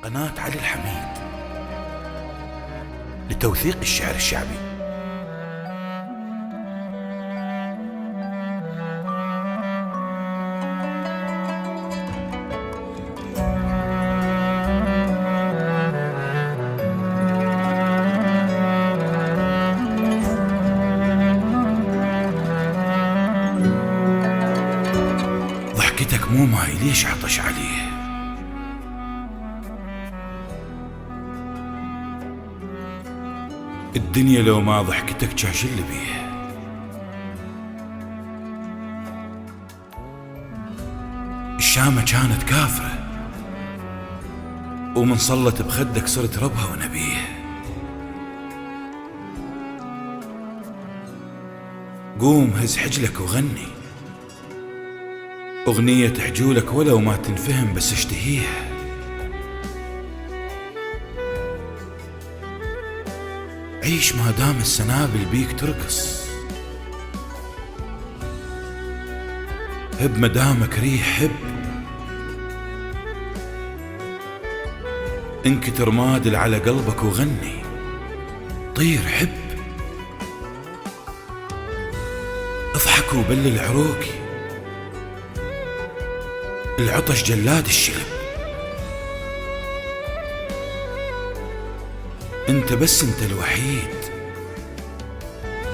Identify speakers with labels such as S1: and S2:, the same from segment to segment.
S1: قناة علي الحميد لتوثيق الشعر الشعبي. ضحكتك مو ماي ليش عطش عليه؟ الدنيا لو ما ضحكتك جاش اللي بيه. الشامة كانت كافرة ومن صلت بخدك صرت ربها ونبيه. قوم هز حجلك وغني أغنية تحجولك ولو ما تنفهم بس اشتهيها. عيش ما دام السنابل بيك ترقص، هب مدامك ريح هب، انكتر مادل على قلبك وغني طير حب. اضحك وبلل عروقي العطش جلاد الشلب. انت بس انت الوحيد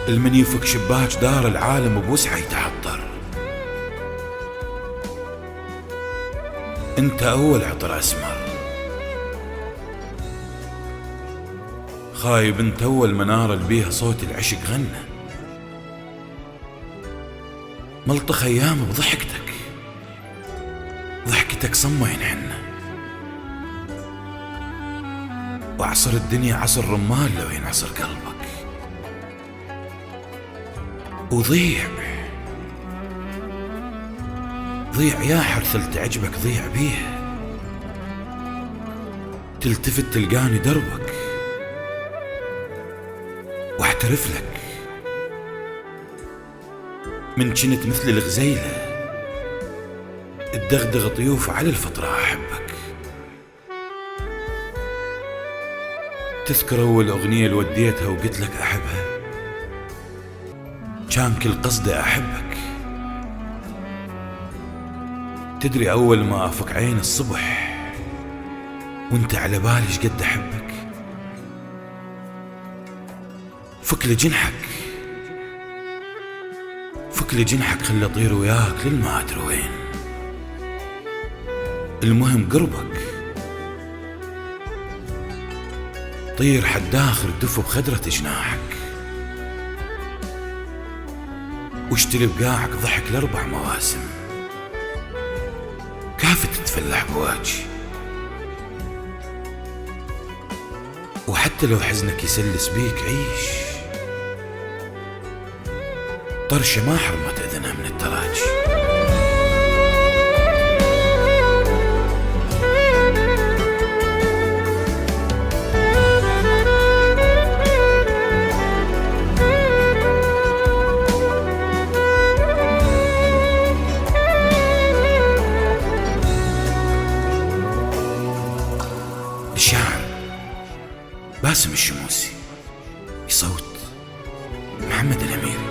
S1: المن يفك شباك دار العالم بوسعه يتعطر. انت اول عطر اسمر خايب، انت اول منارة بيها صوت العشق غنى. ملطخ ايام بضحكتك، ضحكتك صمة ينحنى، وعصر الدنيا عصر رمال لو ينعصر قلبك. وضيع ضيع يا حرثل تعجبك ضيع بيه، تلتفت تلقاني دربك واحترف لك من كنت مثل الغزيلة الدغدغ طيوف على الفطرة. أحبك تذكر أول أغنية اللي وديتها وقلت لك أحبها؟ كان كل قصدي أحبك. تدري أول ما أفك عين الصبح وانت على بالي شقد أحبك؟ فك لي جنحك، فك لي جنحك خلي أطير وياك للما أدري وين. المهم قربك طير حد آخر دف بخدرة جناحك، واشتري بقاعك ضحك ل4 مواسم كافة تتفلح بواجي. وحتى لو حزنك يسلس بيك عيش، طرشة ما حرمت إذنها من التراجي. الشاعر باسم الشموسي، بصوت محمد الأمير.